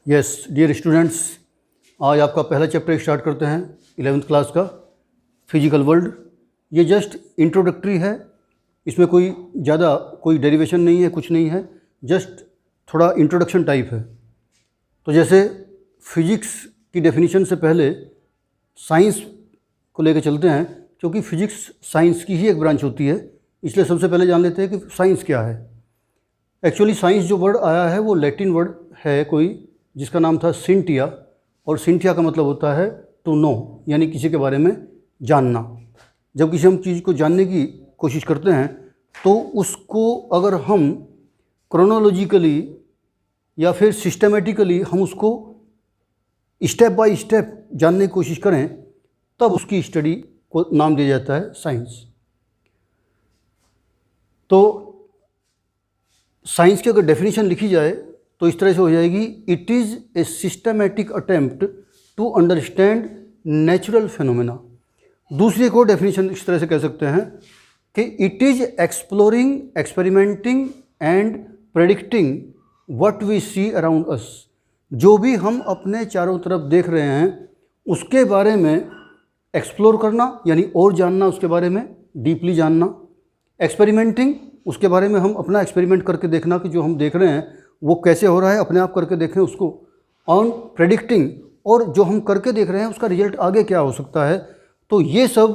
Yes dear students, आज आपका पहला चैप्टर स्टार्ट करते हैं 11th क्लास का फिजिकल वर्ल्ड। ये जस्ट इंट्रोडक्टरी है, इसमें कोई डेरिवेशन नहीं है, कुछ नहीं है, जस्ट थोड़ा इंट्रोडक्शन टाइप है। तो जैसे फिजिक्स की डेफिनेशन से पहले साइंस को लेकर चलते हैं, क्योंकि फिजिक्स साइंस की ही एक ब्रांच होती है, इसलिए सबसे पहले जान लेते हैं कि साइंस क्या है। एक्चुअली साइंस जो वर्ड आया है वो लैटिन वर्ड है कोई, जिसका नाम था सिंटिया, और सिंटिया का मतलब होता है टू नो, यानी किसी के बारे में जानना। जब किसी हम चीज़ को जानने की कोशिश करते हैं तो उसको अगर हम क्रोनोलॉजिकली या फिर सिस्टमेटिकली हम उसको स्टेप बाय स्टेप जानने की कोशिश करें, तब उसकी स्टडी को नाम दिया जाता है साइंस। तो साइंस की अगर डेफिनेशन लिखी जाए तो इस तरह से हो जाएगी, it is a systematic attempt to understand natural phenomena. दूसरी एक और डेफिनेशन इस तरह से कह सकते हैं कि it is exploring, experimenting and predicting what we see around us. जो भी हम अपने चारों तरफ देख रहे हैं उसके बारे में एक्सप्लोर करना, यानी और जानना, उसके बारे में डीपली जानना। एक्सपेरिमेंटिंग, उसके बारे में हम अपना एक्सपेरिमेंट करके देखना कि जो हम देख रहे हैं वो कैसे हो रहा है, अपने आप करके देखें उसको। ऑन प्रेडिक्टिंग, और जो हम करके देख रहे हैं उसका रिजल्ट आगे क्या हो सकता है। तो ये सब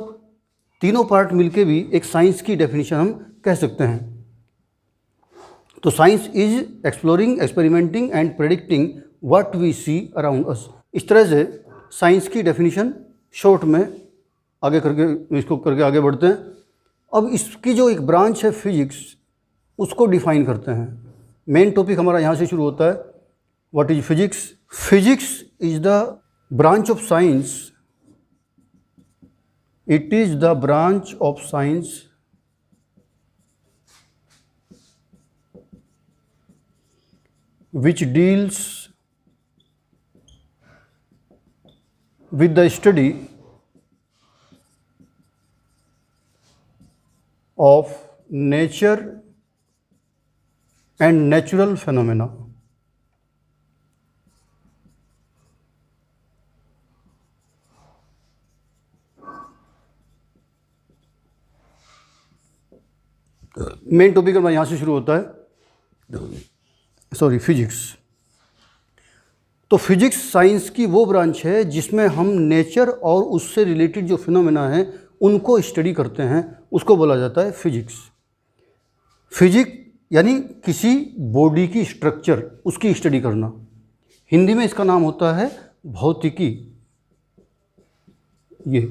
तीनों पार्ट मिलके भी एक साइंस की डेफिनेशन हम कह सकते हैं। तो science is exploring, experimenting and predicting what we see around us. इस तरह से साइंस की डेफिनेशन शॉर्ट में आगे करके बढ़ते हैं। अब इसकी जो एक ब्रांच है फिजिक्स, उसको डिफाइन करते हैं। मेन टॉपिक हमारा यहाँ से शुरू होता है। What is physics? Physics is the branch of science, it is the branch of science which deals with the study of nature and natural phenomena. Main topic हमारा यहाँ से शुरू होता है, फिजिक्स। तो फिजिक्स साइंस की वो ब्रांच है जिसमें हम नेचर और उससे रिलेटेड जो फिनोमेना हैं उनको स्टडी करते हैं, उसको बोला जाता है फिजिक्स। फिजिक्स यानी किसी बॉडी की स्ट्रक्चर, उसकी स्टडी करना। हिंदी में इसका नाम होता है भौतिकी। ये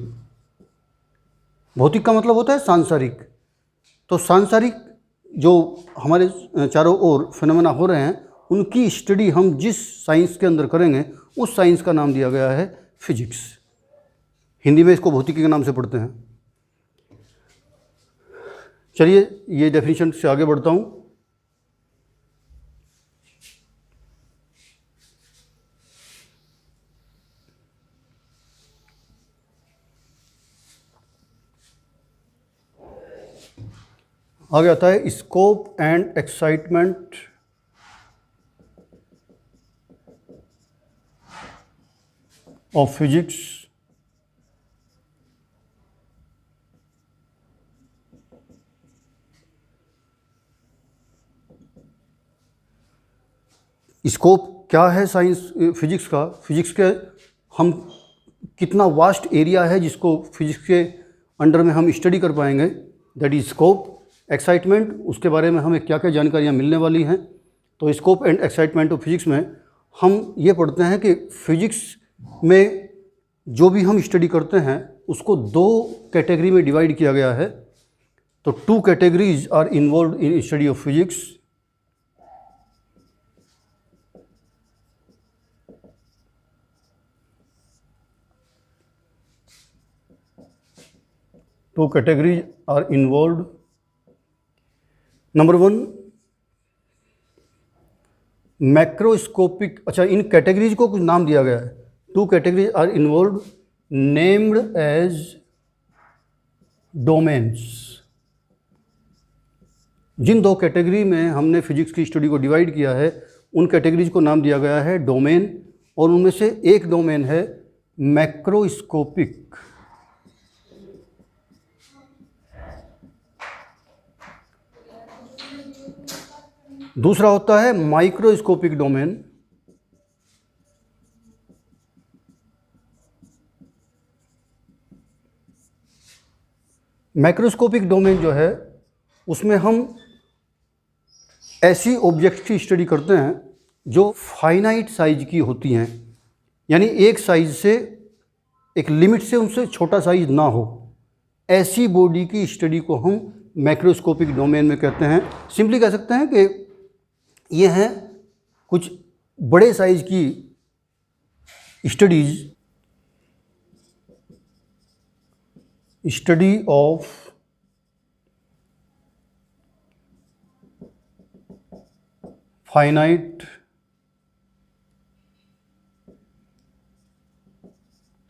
भौतिक का मतलब होता है सांसारिक। तो सांसारिक जो हमारे चारों ओर फिनोमेना हो रहे हैं उनकी स्टडी हम जिस साइंस के अंदर करेंगे उस साइंस का नाम दिया गया है फिजिक्स। हिंदी में इसको भौतिकी के नाम से पढ़ते हैं। चलिए ये डेफिनेशन से आगे बढ़ता हूँ। आगे आता है scope and excitement of physics. Scope क्या है साइंस फिजिक्स का? फिजिक्स के हम कितना वास्ट एरिया है जिसको फिजिक्स के अंडर में हम स्टडी कर पाएंगे, दैट इज स्कोप। एक्साइटमेंट, उसके बारे में हमें क्या क्या जानकारियाँ मिलने वाली हैं। तो scope and excitement of physics में हम ये पढ़ते हैं कि फिजिक्स में जो भी हम स्टडी करते हैं उसको दो कैटेगरी में डिवाइड किया गया है। तो two categories are involve in study of physics. Two categories are involve. Number one, macroscopic. अच्छा, इन कैटेगरीज को कुछ नाम दिया गया है। Two categories are involve named as domains. जिन दो कैटेगरी में हमने फिजिक्स की स्टडी को डिवाइड किया है उन कैटेगरीज को नाम दिया गया है डोमेन, और उनमें से एक डोमेन है मैक्रोस्कोपिक। दूसरा होता है माइक्रोस्कोपिक डोमेन। मैक्रोस्कोपिक डोमेन जो है उसमें हम ऐसी ऑब्जेक्ट्स की स्टडी करते हैं जो फाइनाइट साइज की होती हैं, यानी एक साइज से, एक लिमिट से उनसे छोटा साइज ना हो, ऐसी बॉडी की स्टडी को हम मैक्रोस्कोपिक डोमेन में कहते हैं। सिंपली कह सकते हैं कि ये हैं कुछ बड़े साइज की study of finite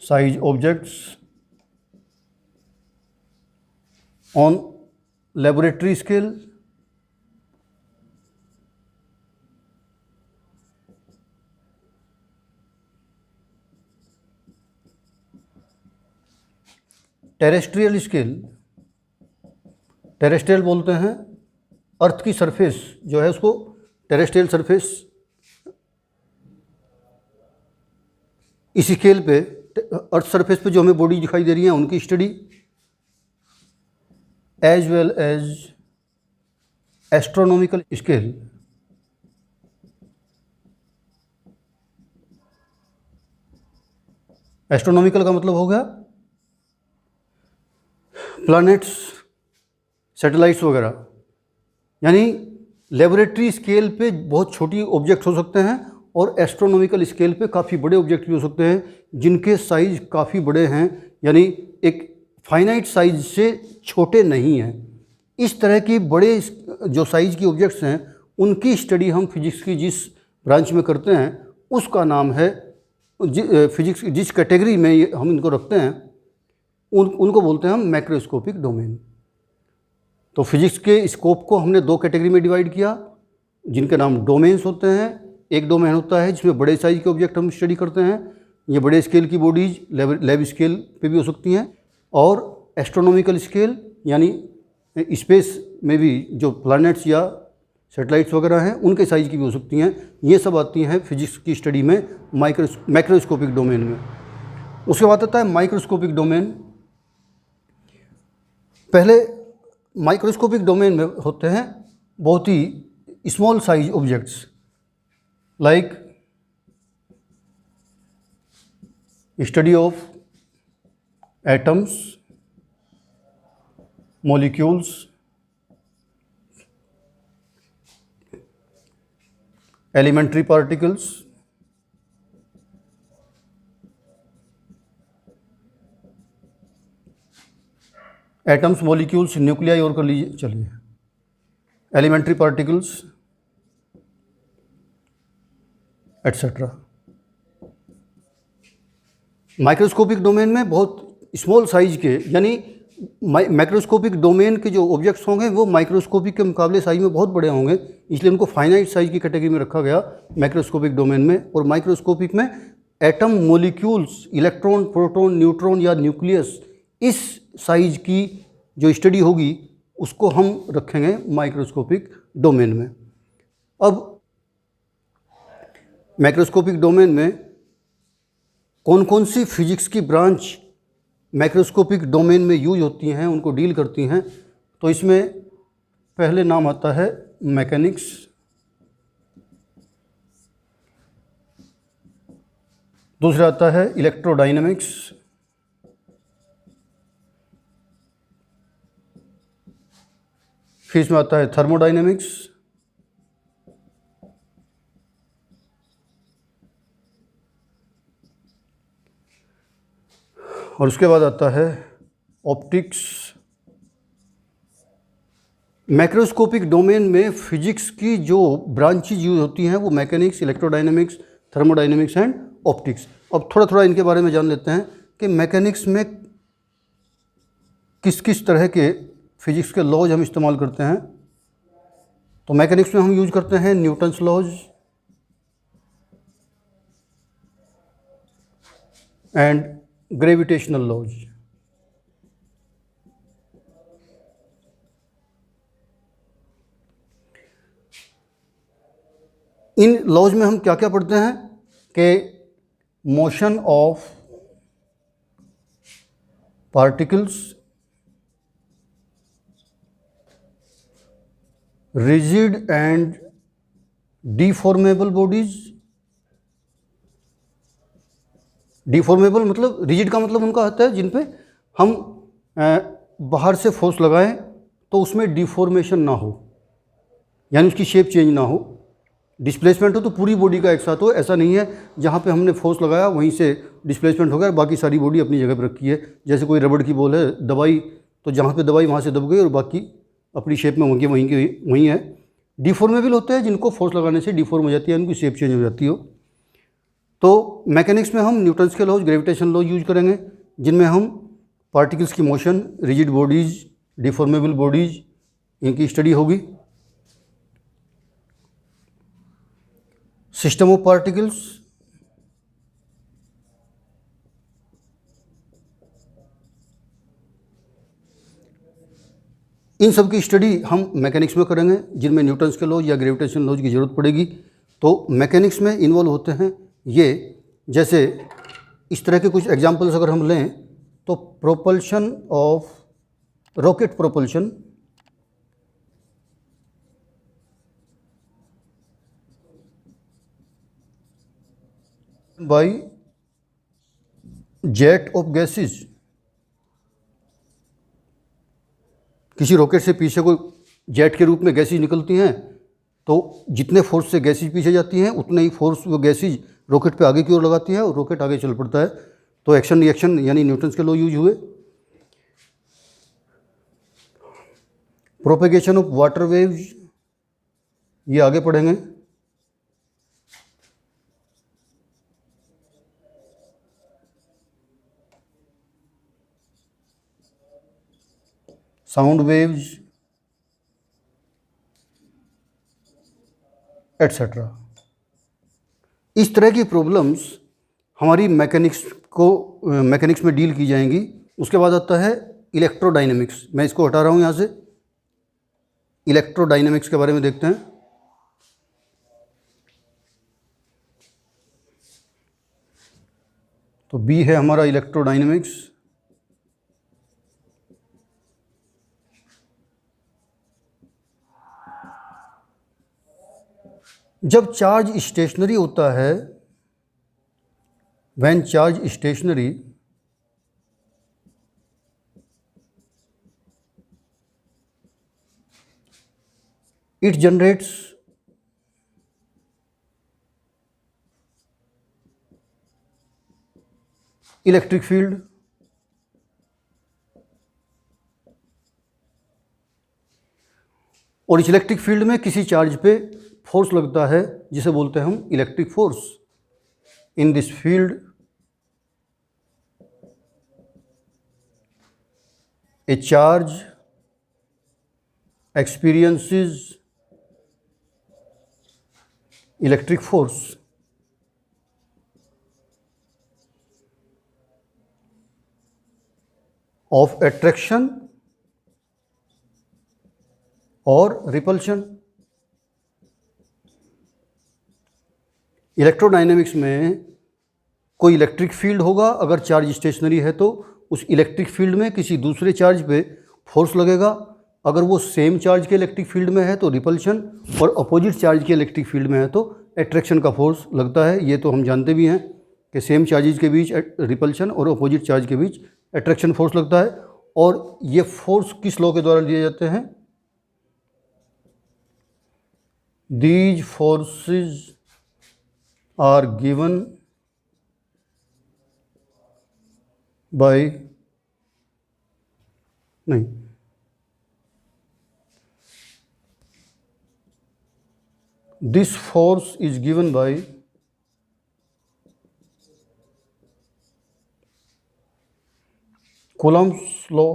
size objects on laboratory scale, terrestrial scale. Terrestrial बोलते हैं अर्थ की सरफेस जो है उसको टेरेस्ट्रियल सरफेस। इस स्केल पे, अर्थ सरफेस पे जो हमें बॉडी दिखाई दे रही है उनकी study, as well as astronomical scale. Astronomical का मतलब हो गया प्लैनेट्स, सैटेलाइट्स वगैरह, यानी लेबोरेटरी स्केल पे बहुत छोटी ऑब्जेक्ट हो सकते हैं और एस्ट्रोनॉमिकल स्केल पे काफ़ी बड़े ऑब्जेक्ट भी हो सकते हैं जिनके साइज़ काफ़ी बड़े हैं, यानी एक फाइनाइट साइज से छोटे नहीं हैं। इस तरह की बड़े जो साइज़ की ऑब्जेक्ट्स हैं उनकी स्टडी हम फिजिक्स की जिस ब्रांच में करते हैं उसका नाम है, फिजिक्स जिस कैटेगरी में हम इनको रखते हैं उनको बोलते हैं हम मैक्रोस्कोपिक डोमेन। तो फिजिक्स के स्कोप को हमने दो कैटेगरी में डिवाइड किया जिनके नाम डोमेन्स होते हैं। एक डोमेन होता है जिसमें बड़े साइज के ऑब्जेक्ट हम स्टडी करते हैं, ये बड़े स्केल की बॉडीज लैब स्केल पे भी हो सकती हैं, और एस्ट्रोनॉमिकल स्केल यानी स्पेस में भी जो प्लैनेट्स या सैटेलाइट्स वगैरह हैं उनके साइज़ की भी हो सकती हैं। ये सब आती हैं फिजिक्स की स्टडी में मैक्रोस्कोपिक डोमेन में। उसके बाद आता है माइक्रोस्कोपिक डोमेन। पहले माइक्रोस्कोपिक डोमेन में होते हैं बहुत ही small size objects like study of atoms, molecules, elementary particles, atoms, molecules, nuclei और कर लीजिए, चलिए elementary particles etcetera. Microscopic domain में बहुत स्मॉल साइज के, यानी मैक्रोस्कोपिक डोमेन के जो ऑब्जेक्ट्स होंगे वो माइक्रोस्कोपिक के मुकाबले साइज में बहुत बड़े होंगे, इसलिए उनको फाइनाइट साइज की कैटेगरी में रखा गया मैक्रोस्कोपिक डोमेन में। और माइक्रोस्कोपिक में atom, molecules, electron, proton, neutron या न्यूक्लियस, इस साइज की जो स्टडी होगी उसको हम रखेंगे माइक्रोस्कोपिक डोमेन में। अब मैक्रोस्कोपिक डोमेन में कौन कौन सी फिजिक्स की ब्रांच मैक्रोस्कोपिक डोमेन में यूज होती हैं, उनको डील करती हैं, तो इसमें पहले नाम आता है मैकेनिक्स, दूसरा आता है इलेक्ट्रोडायनेमिक्स, फिर इसमें आता है थर्मोडायनेमिक्स, और उसके बाद आता है ऑप्टिक्स। मैक्रोस्कोपिक डोमेन में फिजिक्स की जो ब्रांचेज यूज होती हैं वो mechanics, electrodynamics, thermodynamics and optics. अब थोड़ा थोड़ा इनके बारे में जान लेते हैं कि मैकेनिक्स में किस किस तरह के फिजिक्स के लॉज हम इस्तेमाल करते हैं। तो मैकेनिक्स में हम यूज करते हैं Newton's laws, and gravitational laws. इन लॉज में हम क्या क्या पढ़ते हैं कि motion of particles, rigid and deformable bodies. Deformable मतलब, रिजिड का मतलब उनका होता है जिन पे हम बाहर से फोर्स लगाएं तो उसमें डिफॉर्मेशन ना हो, यानी उसकी शेप चेंज ना हो। डिस्प्लेसमेंट हो तो पूरी बॉडी का एक साथ हो, ऐसा नहीं है जहाँ पे हमने फोर्स लगाया वहीं से डिस्प्लेसमेंट हो गया, बाकी सारी बॉडी अपनी जगह पर रखी है। जैसे कोई रबड़ की बॉल है, दबाई तो जहाँ पे दबाई वहाँ से दब गई और बाकी अपनी शेप में वहीं है। डिफॉर्मेबल होते हैं जिनको फोर्स लगाने से डिफॉर्म हो जाती है, उनकी शेप चेंज हो जाती हो। तो मैकेनिक्स में हम न्यूटन्स के लॉज, ग्रेविटेशन लॉज यूज करेंगे, जिनमें हम पार्टिकल्स की motion, rigid bodies, deformable bodies, इनकी स्टडी होगी। सिस्टम ऑफ पार्टिकल्स, इन सब की स्टडी हम मैकेनिक्स में करेंगे, जिनमें न्यूटन्स के लॉज या ग्रेविटेशन लॉज की ज़रूरत पड़ेगी। तो मैकेनिक्स में इन्वॉल्व होते हैं ये, जैसे इस तरह के कुछ एग्जांपल्स अगर हम लें तो propulsion of rocket, propulsion by jet of gases. किसी रॉकेट से पीछे कोई जेट के रूप में गैसेज निकलती हैं, तो जितने फोर्स से गैसेज पीछे जाती हैं उतने ही फोर्स वो गैसेज रॉकेट पे आगे की ओर लगाती है और रॉकेट आगे चल पड़ता है। तो एक्शन रिएक्शन यानी न्यूटन्स के लॉ यूज हुए। प्रोपेगेशन ऑफ वाटर वेव्स, ये आगे पढ़ेंगे। Sound waves etcetera. इस तरह की प्रॉब्लम्स हमारी मैकेनिक्स में डील की जाएंगी। उसके बाद आता है इलेक्ट्रोडायनेमिक्स। मैं इसको हटा रहा हूँ यहाँ से। इलेक्ट्रोडायनेमिक्स के बारे में देखते हैं। तो बी है हमारा इलेक्ट्रोडायनेमिक्स। जब चार्ज स्टेशनरी होता है, when charge stationary, it generates electric field. और इस इलेक्ट्रिक फील्ड में किसी चार्ज पे फोर्स लगता है जिसे बोलते हैं हम electric force. In this field A charge experiences electric force। of attraction और रिपल्शन। इलेक्ट्रोडायनेमिक्स में कोई इलेक्ट्रिक फील्ड होगा, अगर चार्ज स्टेशनरी है तो उस इलेक्ट्रिक फील्ड में किसी दूसरे चार्ज पे फोर्स लगेगा। अगर वो सेम चार्ज के इलेक्ट्रिक फील्ड में है तो रिपल्शन, और अपोजिट चार्ज के इलेक्ट्रिक फील्ड में है तो एट्रैक्शन का फोर्स लगता है। ये तो हम जानते भी हैं कि सेम चार्जेज के बीच रिपल्शन और अपोजिट चार्ज के बीच एट्रैक्शन फोर्स लगता है। और ये फोर्स किस लॉ के द्वारा दिए जाते हैं? These forces are given by नहीं, this force is given by Coulomb's law.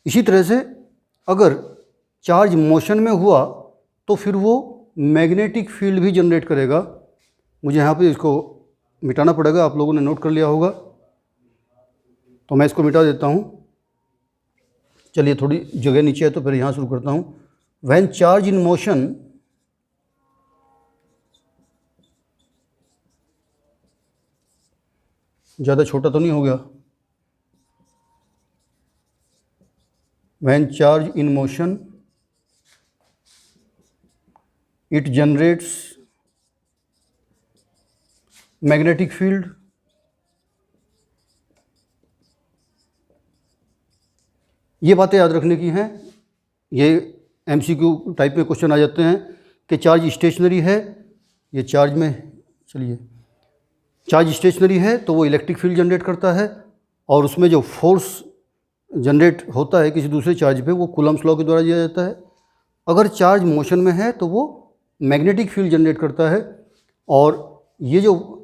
इसी तरह से अगर चार्ज मोशन में हुआ तो फिर वो मैग्नेटिक फील्ड भी जनरेट करेगा। मुझे यहाँ पे इसको मिटाना पड़ेगा, आप लोगों ने नोट कर लिया होगा, तो मैं इसको मिटा देता हूँ। चलिए, थोड़ी जगह नीचे है तो फिर यहाँ शुरू करता हूँ। व्हेन चार्ज इन मोशन, ज़्यादा छोटा तो नहीं हो गया। When charge in motion it generates magnetic field. ये बातें याद रखने की हैं। ये एमसीक्यू टाइप में क्वेश्चन आ जाते हैं कि चार्ज स्टेशनरी है, ये चार्ज में, चलिए, चार्ज स्टेशनरी है तो वो इलेक्ट्रिक फील्ड जनरेट करता है, और उसमें जो फोर्स जनरेट होता है किसी दूसरे चार्ज पे वो कूलम्ब्स लॉ के द्वारा दिया जाता है। अगर चार्ज मोशन में है तो वो मैग्नेटिक फील्ड जनरेट करता है, और ये जो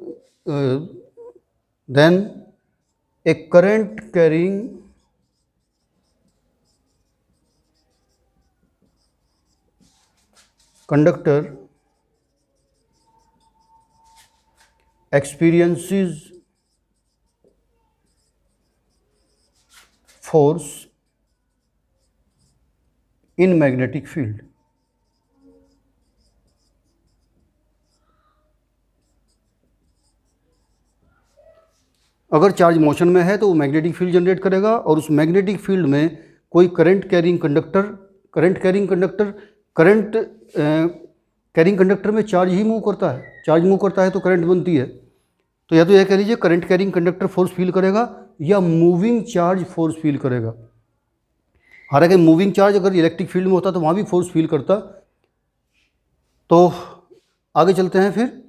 then a current carrying conductor experiences force in magnetic field। अगर चार्ज मोशन में है तो वो मैग्नेटिक फील्ड जनरेट करेगा, और उस मैग्नेटिक फील्ड में कोई करंट कैरिंग कंडक्टर में चार्ज ही मूव करता है, चार्ज मूव करता है तो करंट बनती है। तो या तो यह कह लीजिए current carrying conductor force feel करेगा या मूविंग चार्ज फोर्स फील करेगा। हालांकि मूविंग चार्ज अगर इलेक्ट्रिक फील्ड में होता तो वहाँ भी फोर्स फील करता। तो आगे चलते हैं फिर।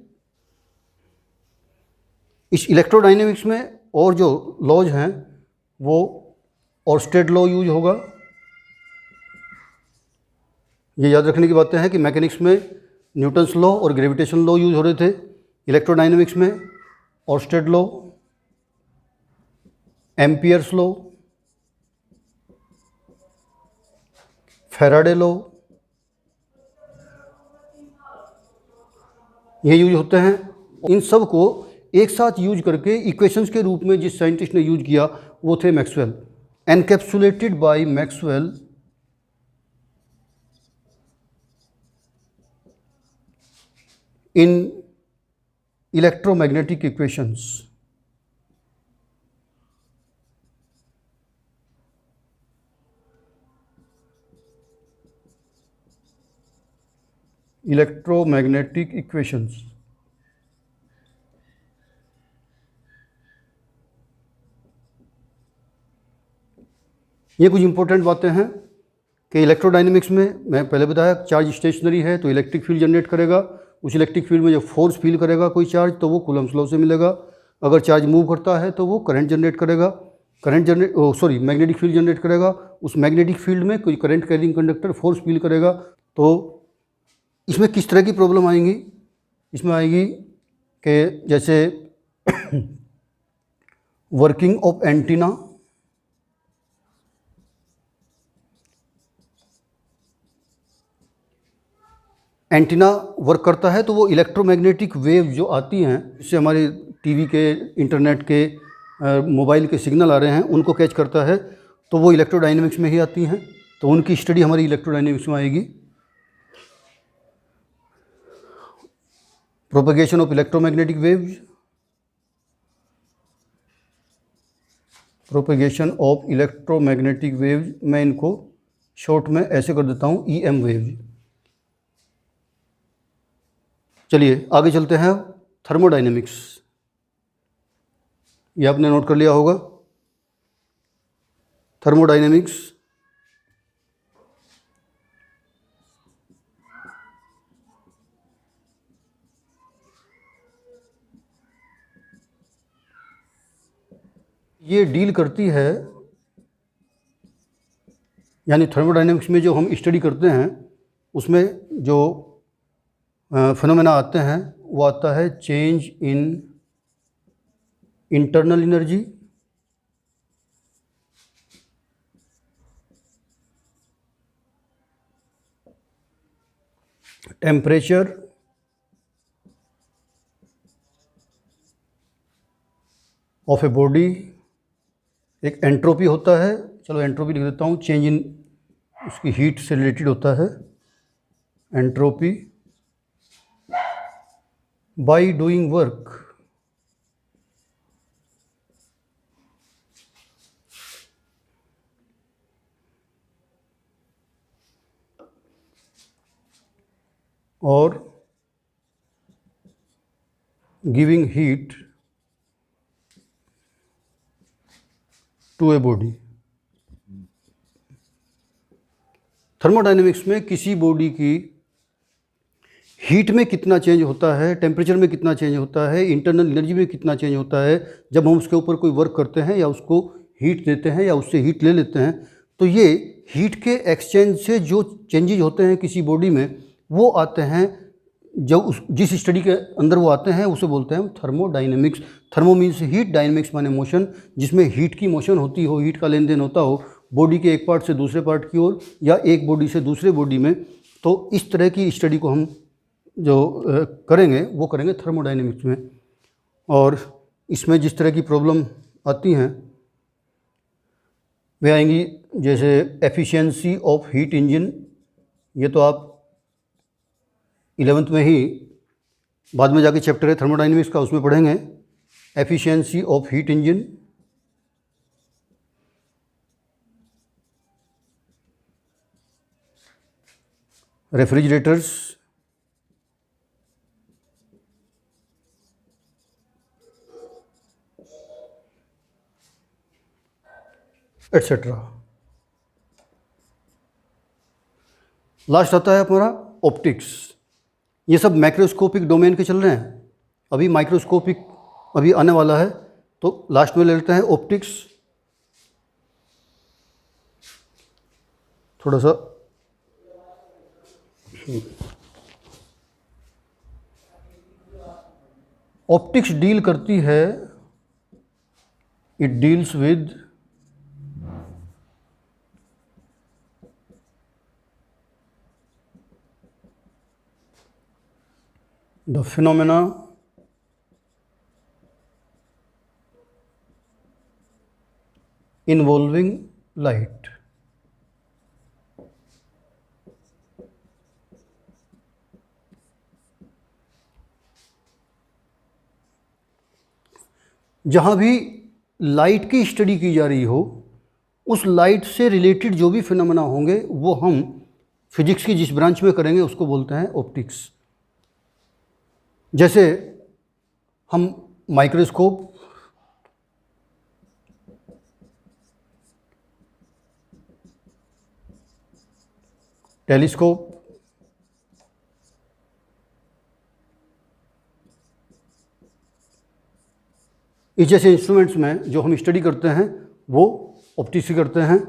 इस इलेक्ट्रोडायनेमिक्स में और जो लॉज हैं वो ओर्स्टेड लॉ यूज होगा। ये याद रखने की बातें हैं कि मैकेनिक्स में न्यूटन्स लॉ और ग्रेविटेशन लॉ यूज हो रहे थे, इलेक्ट्रोडायनेमिक्स में Oersted law, Ampere's law, Faraday law, ये यूज होते हैं। इन सब को एक साथ यूज करके इक्वेशंस के रूप में जिस साइंटिस्ट ने यूज किया वो थे Maxwell. Encapsulated bye Maxwell in electromagnetic equations। Electromagnetic equations, ये कुछ इंपॉर्टेंट बातें हैं कि इलेक्ट्रोडायनेमिक्स में मैं पहले बताया चार्ज स्टेशनरी है तो इलेक्ट्रिक फील्ड जनरेट करेगा। उस इलेक्ट्रिक फील्ड में जो फोर्स फील करेगा कोई चार्ज तो वो कूलम्ब्स लॉ से मिलेगा। अगर चार्ज मूव करता है तो वो करंट जनरेट करेगा, मैग्नेटिक फील्ड जनरेट करेगा। उस मैग्नेटिक फील्ड में कोई current carrying conductor force feel करेगा। तो इसमें किस तरह की प्रॉब्लम आएंगी? इसमें आएगी कि जैसे working of antenna, antenna work करता है तो वो इलेक्ट्रोमैग्नेटिक वेव जो आती हैं, इससे हमारे टीवी के, इंटरनेट के, मोबाइल के सिग्नल आ रहे हैं, उनको कैच करता है, तो वो इलेक्ट्रोडायनेमिक्स में ही आती हैं। तो उनकी स्टडी हमारी इलेक्ट्रोडायनेमिक्स में आएगी। Propagation of electromagnetic waves, propagation of electromagnetic waves, मैं इनको शॉर्ट में ऐसे कर देता हूँ EM वेव्स। चलिए आगे चलते हैं। थर्मोडायनेमिक्स, ये आपने नोट कर लिया होगा। थर्मोडायनेमिक्स ये डील करती है, यानी थर्मोडायनेमिक्स में जो हम स्टडी करते हैं उसमें जो फिनोमेना आते हैं वो आता है change in internal energy, temperature of a body, एक एंट्रोपी होता है, चलो एंट्रोपी लिख देता हूँ, चेंज इन उसकी हीट से रिलेटेड होता है एंट्रोपी, बाय डूइंग वर्क, और giving heat to a body. Thermodynamics में किसी बॉडी की हीट में कितना चेंज होता है, टेम्परेचर में कितना चेंज होता है, इंटरनल एनर्जी में कितना चेंज होता है जब हम उसके ऊपर कोई वर्क करते हैं या उसको हीट देते हैं या उससे हीट ले लेते हैं, तो ये हीट के एक्सचेंज से जो चेंजेज होते हैं किसी बॉडी में वो आते हैं, जब उस जिस स्टडी के अंदर वो आते हैं उसे बोलते हैं thermodynamics. Thermo means heat, dynamics माने मोशन, जिसमें हीट की मोशन होती हो, हीट का लेन देन होता हो बॉडी के एक पार्ट से दूसरे पार्ट की ओर या एक बॉडी से दूसरे बॉडी में। तो इस तरह की स्टडी को हम जो करेंगे वो करेंगे थर्मोडायनेमिक्स में। और इसमें जिस तरह की प्रॉब्लम आती हैं वे आएंगी, जैसे एफिशिएंसी ऑफ हीट इंजन, ये तो आप 11th में ही, बाद में जाके चैप्टर है थर्मोडायनेमिक्स का उसमें पढ़ेंगे, efficiency of heat engine, refrigerators, etcetera. Last आता है हमारा ऑप्टिक्स। ये सब माइक्रोस्कोपिक डोमेन के चल रहे हैं, अभी माइक्रोस्कोपिक अभी आने वाला है, तो लास्ट में ले लेते हैं ऑप्टिक्स। थोड़ा सा ऑप्टिक्स डील करती है, it deals with the phenomena involving light। जहाँ भी लाइट की स्टडी की जा रही हो, उस लाइट से रिलेटेड जो भी फिनोमेना होंगे वो हम फिजिक्स की जिस ब्रांच में करेंगे उसको बोलते हैं ऑप्टिक्स। जैसे हम माइक्रोस्कोप, टेलीस्कोप, इस जैसे इंस्ट्रूमेंट्स में जो हम स्टडी करते हैं वो ऑप्टिक्स से करते हैं।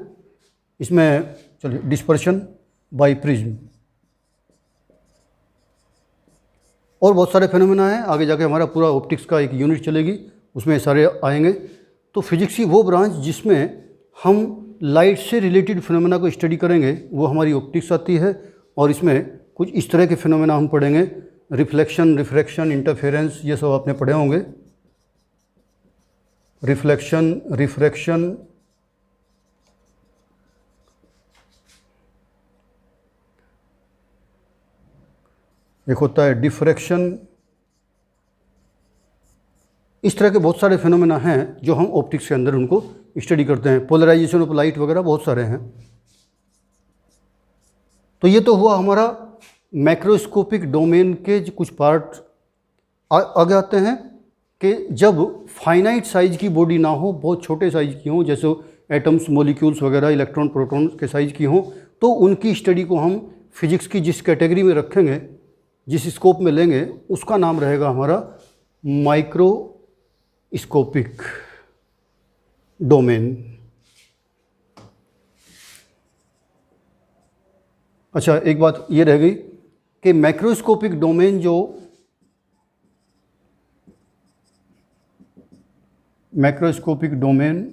इसमें चलिए डिस्पर्शन बाय प्रिज्म और बहुत सारे फिनोमेना हैं, आगे जाके हमारा पूरा ऑप्टिक्स का एक यूनिट चलेगी, उसमें सारे आएंगे। तो फिजिक्स की वो ब्रांच जिसमें हम लाइट से रिलेटेड फिनोमेना को स्टडी करेंगे वो हमारी ऑप्टिक्स आती है। और इसमें कुछ इस तरह के फिनोमेना हम पढ़ेंगे, रिफ्लेक्शन, रिफ्रैक्शन, इंटरफेरेंस, ये सब आपने पढ़े होंगे। रिफ्लेक्शन, रिफ्रैक्शन, एक होता है डिफ्रैक्शन। इस तरह के बहुत सारे फिनोमेना हैं जो हम ऑप्टिक्स के अंदर उनको स्टडी करते हैं। पोलराइजेशन ऑफ लाइट वगैरह बहुत सारे हैं। तो ये तो हुआ हमारा मैक्रोस्कोपिक डोमेन के कुछ पार्ट। आगे आते हैं कि जब फाइनाइट साइज की बॉडी ना हो, बहुत छोटे साइज की हो, जैसे एटम्स, मॉलिक्यूल्स वगैरह, इलेक्ट्रॉन, प्रोटॉन के साइज की हो, तो उनकी स्टडी को हम फिजिक्स की जिस कैटेगरी में रखेंगे, जिस स्कोप में लेंगे, उसका नाम रहेगा हमारा माइक्रोस्कोपिक डोमेन। अच्छा, एक बात ये रह गई कि मैक्रोस्कोपिक डोमेन जो macroscopic domain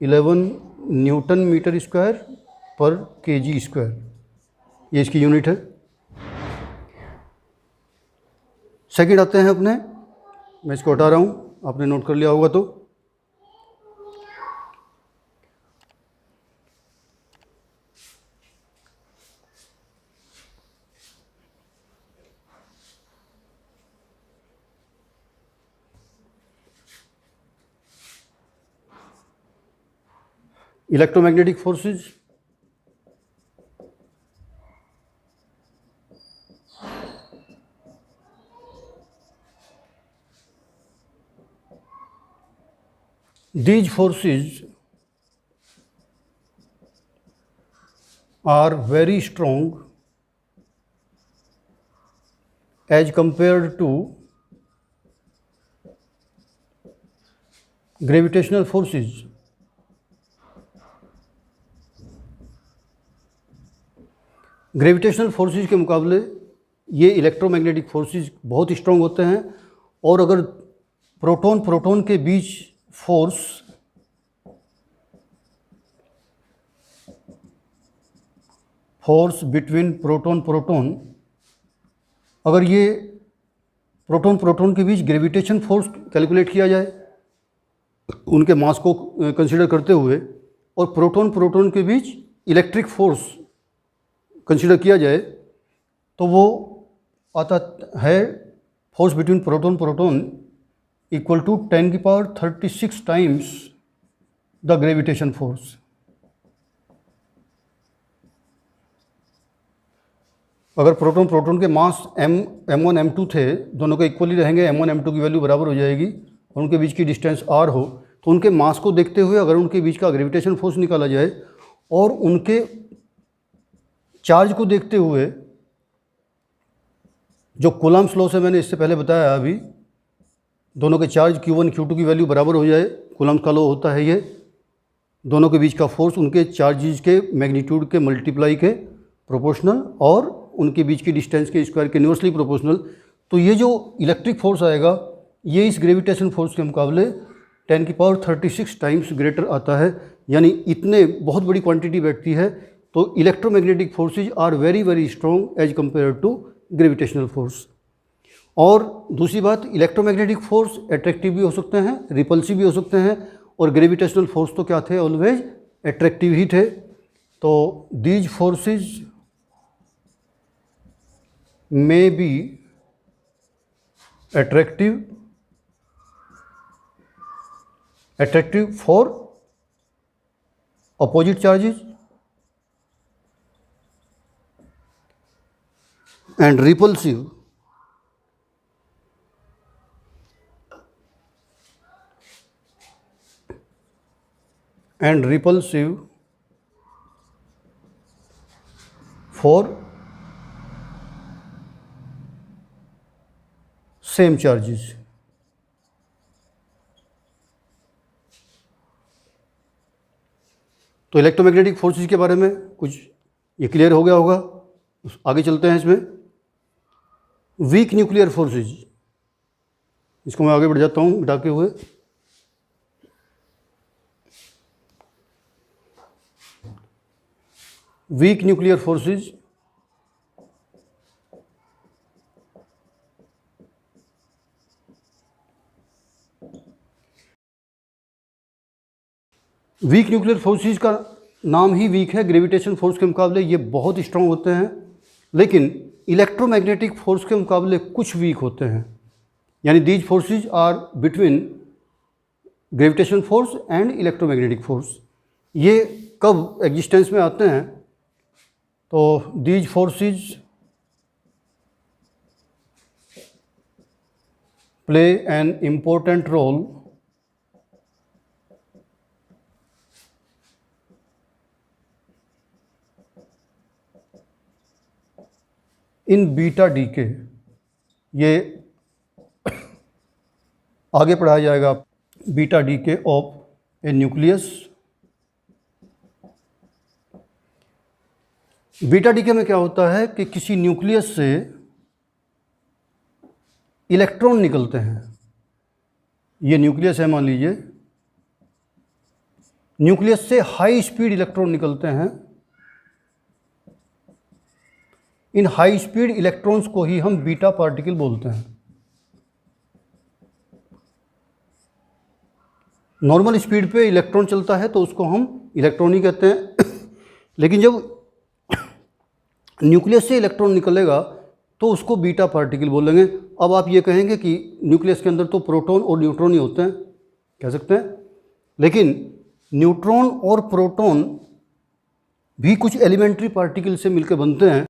11 newton metre square पर केजी स्क्वायर, ये इसकी यूनिट है। सेकंड आते हैं अपने, मैं इसको हटा रहा हूँ, आपने नोट कर लिया होगा तो electromagnetic forces, these forces are very strong as compared to gravitational forces. Gravitational forces के मुकाबले ये इलेक्ट्रोमैग्नेटिक फोर्सेस बहुत स्ट्रॉन्ग होते हैं, और अगर प्रोटॉन प्रोटॉन के बीच फोर्स बिटवीन प्रोटॉन प्रोटॉन, अगर ये प्रोटॉन प्रोटॉन के बीच ग्रेविटेशन फोर्स कैलकुलेट किया जाए उनके मास को कंसीडर करते हुए, और प्रोटॉन प्रोटॉन के बीच इलेक्ट्रिक फोर्स कंसीडर किया जाए, तो वो आता है force between proton proton equal to 10⁻36 times the gravitation force. अगर प्रोटॉन प्रोटॉन के मास m1 m2 थे, दोनों के इक्वली रहेंगे, m1 m2 की वैल्यू बराबर हो जाएगी, और उनके बीच की डिस्टेंस r हो, तो उनके मास को देखते हुए अगर उनके बीच का ग्रेविटेशन फोर्स निकाला जाए और उनके चार्ज को देखते हुए, जो कूलम्ब्स लॉ से मैंने इससे पहले बताया, अभी दोनों के चार्ज Q1 Q2 की वैल्यू बराबर हो जाए, कूलम्ब्स का लॉ होता है ये, दोनों के बीच का फोर्स उनके चार्जेस के मैग्नीट्यूड के मल्टीप्लाई के प्रोपोर्शनल और उनके बीच की डिस्टेंस के स्क्वायर के इनवर्सली प्रोपोर्शनल, तो ये जो इलेक्ट्रिक फोर्स आएगा ये इस ग्रेविटेशन फोर्स के मुकाबले 10⁻36 टाइम्स ग्रेटर आता है, यानी इतने बहुत बड़ी क्वांटिटी बैठती है। तो electromagnetic forces are very very strong as compare to gravitational force. और दूसरी बात, इलेक्ट्रोमैग्नेटिक फोर्स अट्रैक्टिव भी हो सकते हैं, रिपल्सिव भी हो सकते हैं, और ग्रेविटेशनल फोर्स तो क्या थे, ऑलवेज अट्रैक्टिव ही थे। तो these forces may be attractive for opposite charges and repulsive for same charges। तो इलेक्ट्रोमैग्नेटिक फोर्सेस के बारे में कुछ ये क्लियर हो गया होगा। आगे चलते हैं इसमें। वीक न्यूक्लियर फोर्सेज, इसको मैं आगे बढ़ जाता हूँ मिटा के हुए। Weak nuclear forces weak nuclear forces का नाम ही वीक है, ग्रेविटेशन फोर्स के मुकाबले ये बहुत स्ट्रॉन्ग होते हैं, लेकिन इलेक्ट्रोमैग्नेटिक फोर्स के मुकाबले कुछ वीक होते हैं। यानी these forces are between gravitation force and electromagnetic force. ये कब एग्जिस्टेंस में आते हैं, तो these forces play an important role in beta decay. ये आगे पढ़ाया जाएगा। Beta decay of a nucleus. Beta decay में क्या होता है कि किसी न्यूक्लियस से इलेक्ट्रॉन निकलते हैं। ये न्यूक्लियस है मान लीजिए, न्यूक्लियस से हाई स्पीड इलेक्ट्रॉन निकलते हैं। इन हाई स्पीड इलेक्ट्रॉन्स को ही हम बीटा पार्टिकल बोलते हैं। नॉर्मल स्पीड पे इलेक्ट्रॉन चलता है तो उसको हम इलेक्ट्रॉन ही कहते हैं। लेकिन जब न्यूक्लियस से इलेक्ट्रॉन निकलेगा तो उसको बीटा पार्टिकल बोलेंगे। अब आप ये कहेंगे कि न्यूक्लियस के अंदर तो प्रोटॉन और न्यूट्रॉन ही होते हैं, कह सकते हैं, लेकिन न्यूट्रॉन और प्रोटॉन भी कुछ एलिमेंट्री पार्टिकल से मिलकर बनते हैं,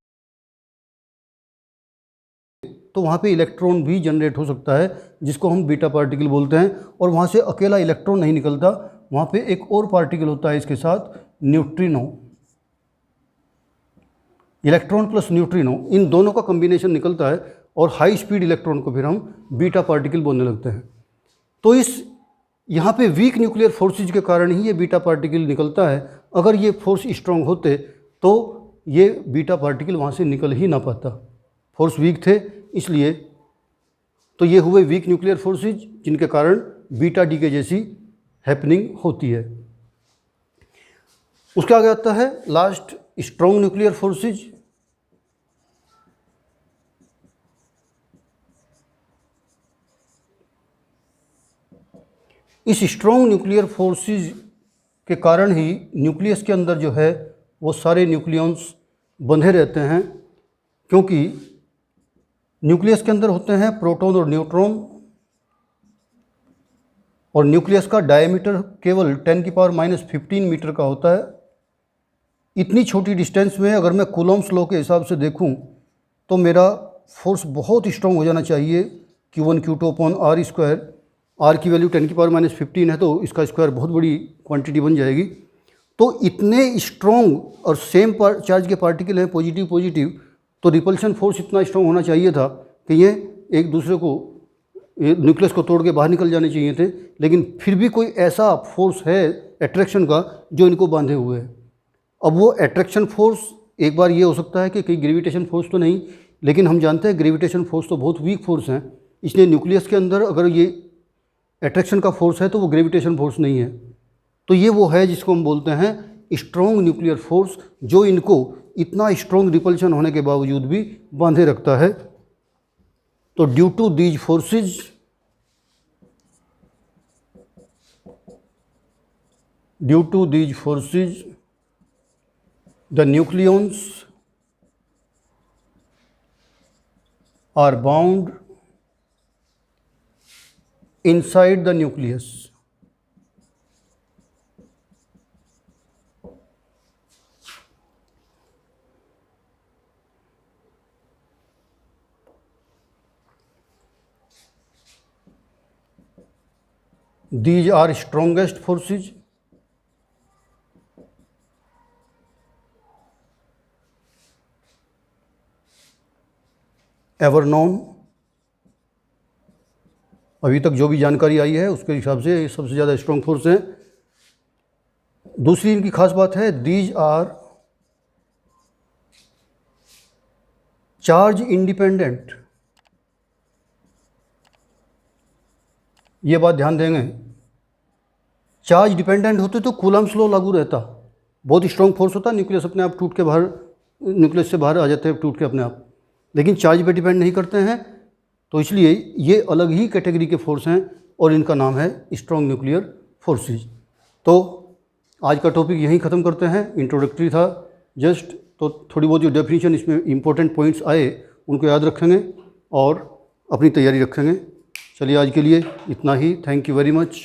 तो वहाँ पे इलेक्ट्रॉन भी जनरेट हो सकता है जिसको हम बीटा पार्टिकल बोलते हैं। और वहाँ से अकेला इलेक्ट्रॉन नहीं निकलता, वहाँ पे एक और पार्टिकल होता है इसके साथ, न्यूट्रिनो। इलेक्ट्रॉन प्लस न्यूट्रिनो, इन दोनों का कॉम्बिनेशन निकलता है और हाई स्पीड इलेक्ट्रॉन को फिर हम बीटा पार्टिकल बोलने लगते हैं। तो इस यहाँ पे वीक न्यूक्लियर फोर्सेज के कारण ही ये बीटा पार्टिकल निकलता है। अगर ये फोर्स स्ट्रांग होते तो ये बीटा पार्टिकल वहाँ से निकल ही ना पाता। फोर्स वीक थे इसलिए, तो ये हुए वीक न्यूक्लियर फोर्सेज जिनके कारण बीटा डीके जैसी हैपनिंग होती है। उसके आगे आता है लास्ट, स्ट्रॉन्ग न्यूक्लियर फोर्सेज। इस स्ट्रॉन्ग न्यूक्लियर फोर्सेज के कारण ही न्यूक्लियस के अंदर जो है वो सारे न्यूक्लियॉन्स बंधे रहते हैं, क्योंकि न्यूक्लियस के अंदर होते हैं प्रोटॉन और न्यूट्रॉन, और न्यूक्लियस का डायमीटर केवल 10⁻⁻15 मीटर का होता है। इतनी छोटी डिस्टेंस में अगर मैं कूलॉम्स लॉ के हिसाब से देखूं तो मेरा फोर्स बहुत स्ट्रॉन्ग हो जाना चाहिए, Q1 Q2 upon R square. R की वैल्यू 10⁻⁻15 है तो इसका स्क्वायर बहुत बड़ी क्वांटिटी बन जाएगी। तो इतने स्ट्रॉन्ग और सेम चार्ज के पार्टिकल हैं, पॉजिटिव पॉजिटिव, तो रिपल्शन फोर्स इतना स्ट्रॉन्ग होना चाहिए था कि ये एक दूसरे को, न्यूक्लियस को तोड़ के बाहर निकल जाने चाहिए थे। लेकिन फिर भी कोई ऐसा फोर्स है अट्रैक्शन का जो इनको बांधे हुए है। अब वो अट्रैक्शन फोर्स एक बार ये हो सकता है कि कहीं ग्रेविटेशन फोर्स तो नहीं, लेकिन हम जानते हैं ग्रेविटेशन फोर्स तो बहुत वीक फोर्स हैं, इसलिए न्यूक्लियस के अंदर अगर ये अट्रैक्शन का फोर्स है तो वो ग्रेविटेशन फोर्स नहीं है। तो ये वो है जिसको हम बोलते हैं स्ट्रॉन्ग न्यूक्लियर फोर्स, जो इनको इतना स्ट्रॉन्ग रिपल्शन होने के बावजूद भी बांधे रखता है। तो due to these forces the nucleons are bound inside the nucleus. These are strongest forces ever known. अभी तक जो भी जानकारी आई है उसके हिसाब से ये सबसे ज़्यादा स्ट्रॉन्ग फोर्स हैं। दूसरी इनकी खास बात है, दीज आर चार्ज इंडिपेंडेंट। ये बात ध्यान देंगे, चार्ज डिपेंडेंट होते तो कूलम्स लॉ लागू रहता। बहुत स्ट्रॉन्ग फोर्स होता, न्यूक्लियस अपने आप टूट के बाहर, न्यूक्लियस से बाहर आ जाते हैं टूट के अपने आप, लेकिन चार्ज पे डिपेंड नहीं करते हैं। तो इसलिए ये अलग ही कैटेगरी के फोर्स हैं और इनका नाम है स्ट्रॉन्ग न्यूक्लियर फोर्सेस। तो आज का टॉपिक यहीं ख़त्म करते हैं, इंट्रोडक्टरी था जस्ट। तो थोड़ी बहुत जो डेफिनेशन इसमें इंपॉर्टेंट पॉइंट्स आए उनको याद रखेंगे और अपनी तैयारी रखेंगे। चलिए आज के लिए इतना ही। Thank you very much.